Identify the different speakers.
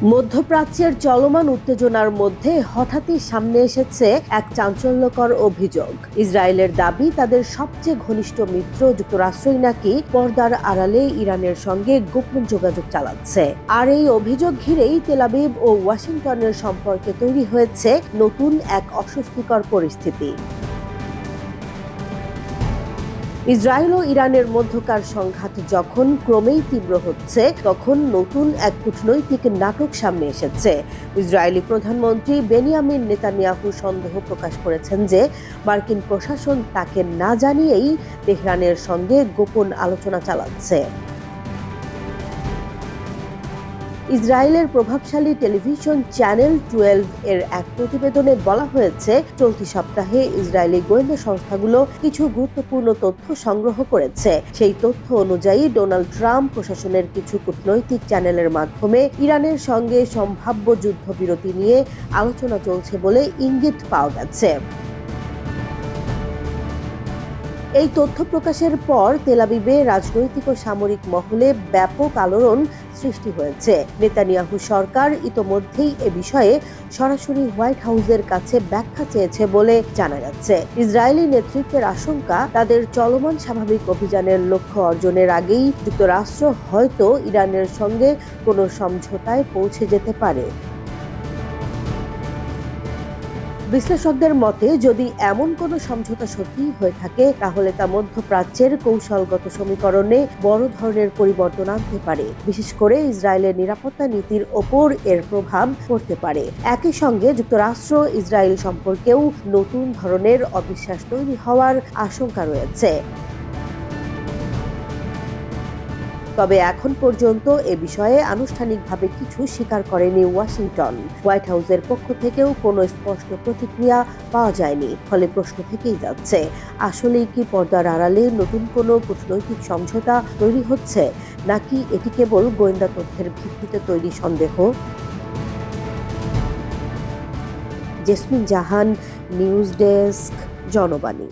Speaker 1: মধ্যপ্রাচ্যের চলমান উত্তেজনার মধ্যে হঠাৎই সামনে এসেছে এক চাঞ্চল্যকর অভিযোগ। ইসরায়েলের দাবি, তাদের সবচেয়ে ঘনিষ্ঠ মিত্র যুক্তরাষ্ট্রই নাকি পর্দার আড়ালে ইরানের সঙ্গে গোপন যোগাযোগ চালাচ্ছে। আর এই অভিযোগ ঘিরেই তেল আবিব ও ওয়াশিংটনের সম্পর্কে তৈরি হয়েছে নতুন এক অস্বস্তিকর পরিস্থিতি। ইসরায়েল ও ইরানের মধ্যকার সংঘাত যখন ক্রমেই তীব্র হচ্ছে, তখন নতুন এক কূটনৈতিক নাটক সামনে এসেছে। ইসরায়েলি প্রধানমন্ত্রী বেনিয়ামিন নেতানিয়াহু সন্দেহ প্রকাশ করেছেন যে মার্কিন প্রশাসন তাকে না জানিয়েই তেহরানের সঙ্গে গোপন আলোচনা চালাচ্ছে। ইসরায়েলের প্রভাবশালী টেলিভিশন চ্যানেল 12 এর এক প্রতিবেদনে বলা হয়েছে, চলতি সপ্তাহে ইসরায়েলি গোয়েন্দা সংস্থাগুলো কিছু গুরুত্বপূর্ণ তথ্য সংগ্রহ করেছে। সেই তথ্য অনুযায়ী ডোনাল্ড ট্রাম্প প্রশাসনের কিছু কূটনৈতিক চ্যানেলের মাধ্যমে ইরানের সঙ্গে সম্ভাব্য যুদ্ধবিরতি নিয়ে আলোচনা চলছে বলে ইঙ্গিত পাওয়া গেছে। এই তথ্য প্রকাশের পর তেল আবিবে রাজনৈতিক ও সামরিক মহলে ব্যাপক আলোড়ন সৃষ্টি হয়েছে। নেতানিয়াহু সরকার ইতোমধ্যেই এ বিষয়ে সরাসরি হোয়াইট হাউসের কাছে ব্যাখ্যা চেয়েছে বলে জানা যাচ্ছে। ইসরায়েলি নেতৃত্বের আশঙ্কা, তাদের চলমান স্বাভাবিক অভিযানের লক্ষ্য অর্জনের আগেই যুক্তরাষ্ট্র হয়তো ইরানের সঙ্গে কোনো সমঝোতায় পৌঁছে যেতে পারে। বিশ্লেষকদের মতে, যদি এমন কোনো সমঝোতা সত্যিই হয়ে থাকে, তাহলে তা মধ্যপ্রাচ্যের কৌশলগত সমীকরণে বড় ধরনের পরিবর্তন আনতে পারে। বিশেষ করে ইসরায়েলের নিরাপত্তা নীতির ওপর এর প্রভাব পড়তে পারে। একই সঙ্গে যুক্তরাষ্ট্র ইসরায়েল সম্পর্কেও নতুন ধরনের অবিশ্বাস তৈরি হওয়ার আশঙ্কা রয়েছে। তবে এখন পর্যন্ত এ বিষয়ে আনুষ্ঠানিকভাবে কিছু স্বীকার করেনি ওয়াশিংটন। হোয়াইট হাউসের পক্ষ থেকেও কোনো স্পষ্ট প্রতিক্রিয়া পাওয়া যায়নি। ফলে প্রশ্ন থেকেই যাচ্ছে, আসলেই কি পর্দার আড়ালে নতুন কোনো কূটনৈতিক সমঝোতা তৈরি হচ্ছে, নাকি এটি কেবল গোয়েন্দা তথ্যের ভিত্তিতে তৈরি সন্দেহ? জেসমিন জাহান, নিউজ ডেস্ক, জনবাণী।